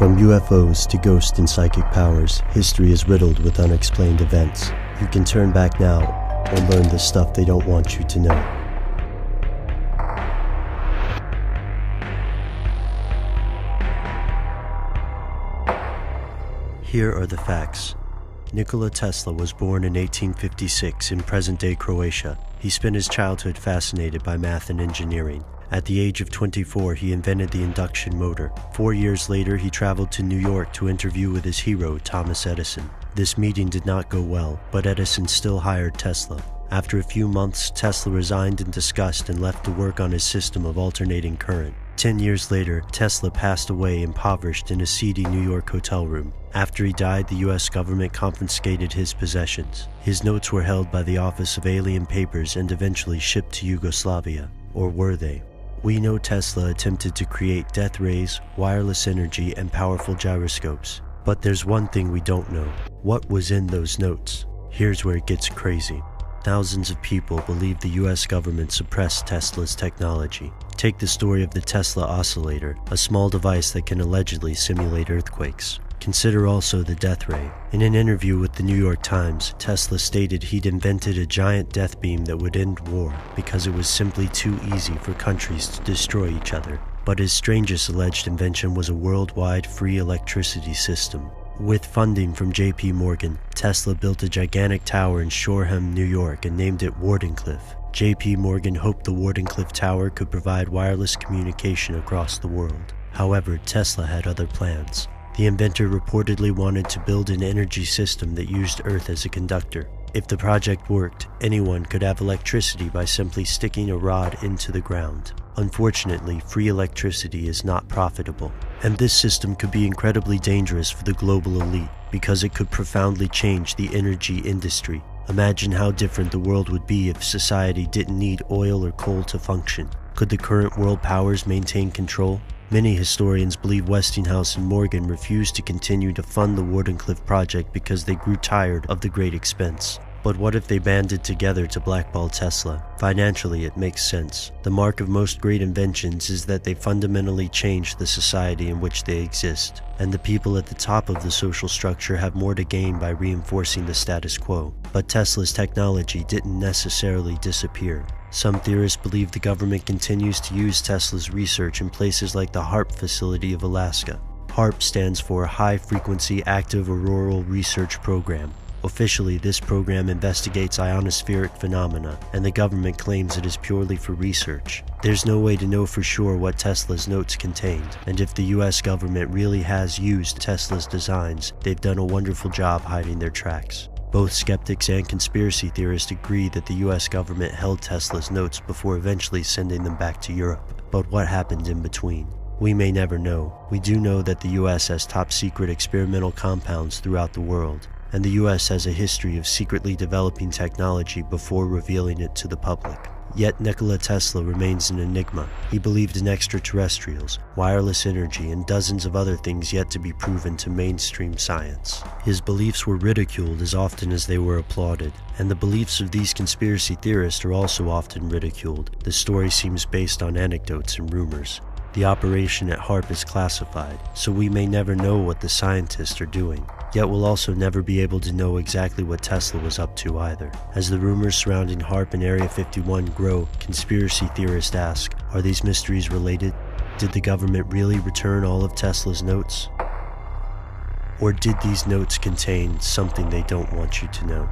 From UFOs to ghost and psychic powers, history is riddled with unexplained events. You can turn back now or learn the stuff they don't want you to know. Here are the facts. Nikola Tesla was born in 1856 in present-day Croatia. He spent his childhood fascinated by math and engineering. At the age of 24, he invented the induction motor. 4 years later, he traveled to New York to interview with his hero, Thomas Edison. This meeting did not go well, but Edison still hired Tesla. After a few months, Tesla resigned in disgust and left to work on his system of alternating current. 10 years later, Tesla passed away impoverished in a seedy New York hotel room. After he died, the US government confiscated his possessions. His notes were held by the Office of Alien Papers and eventually shipped to Yugoslavia. Or were they? We know Tesla attempted to create death rays, wireless energy, and powerful gyroscopes. But there's one thing we don't know. What was in those notes? Here's where it gets crazy. Thousands of people believe the US government suppressed Tesla's technology. Take the story of the Tesla oscillator, a small device that can allegedly simulate earthquakes. Consider also the death ray. In an interview with the New York Times, Tesla stated he'd invented a giant death beam that would end war because it was simply too easy for countries to destroy each other. But his strangest alleged invention was a worldwide free electricity system. With funding from J.P. Morgan, Tesla built a gigantic tower in Shoreham, New York, and named it Wardenclyffe. J.P. Morgan hoped the Wardenclyffe Tower could provide wireless communication across the world. However, Tesla had other plans. The inventor reportedly wanted to build an energy system that used Earth as a conductor. If the project worked, anyone could have electricity by simply sticking a rod into the ground. Unfortunately, free electricity is not profitable, and this system could be incredibly dangerous for the global elite because it could profoundly change the energy industry. Imagine how different the world would be if society didn't need oil or coal to function. Could the current world powers maintain control? Many historians believe Westinghouse and Morgan refused to continue to fund the Wardenclyffe project because they grew tired of the great expense. But what if they banded together to blackball Tesla? Financially, it makes sense. The mark of most great inventions is that they fundamentally change the society in which they exist, and the people at the top of the social structure have more to gain by reinforcing the status quo. But Tesla's technology didn't necessarily disappear. Some theorists believe the government continues to use Tesla's research in places like the HAARP facility of Alaska. HAARP stands for High Frequency Active Auroral Research Program. Officially, this program investigates ionospheric phenomena, and the government claims it is purely for research. There's no way to know for sure what Tesla's notes contained, and if the US government really has used Tesla's designs, they've done a wonderful job hiding their tracks. Both skeptics and conspiracy theorists agree that the US government held Tesla's notes before eventually sending them back to Europe. But what happened in between? We may never know. We do know that the US has top-secret experimental compounds throughout the world, and the US has a history of secretly developing technology before revealing it to the public. Yet Nikola Tesla remains an enigma. He believed in extraterrestrials, wireless energy, and dozens of other things yet to be proven to mainstream science. His beliefs were ridiculed as often as they were applauded, and the beliefs of these conspiracy theorists are also often ridiculed. The story seems based on anecdotes and rumors. The operation at HAARP is classified, so we may never know what the scientists are doing. Yet we'll also never be able to know exactly what Tesla was up to either. As the rumors surrounding HAARP and Area 51 grow, conspiracy theorists ask, are these mysteries related? Did the government really return all of Tesla's notes? Or did these notes contain something they don't want you to know?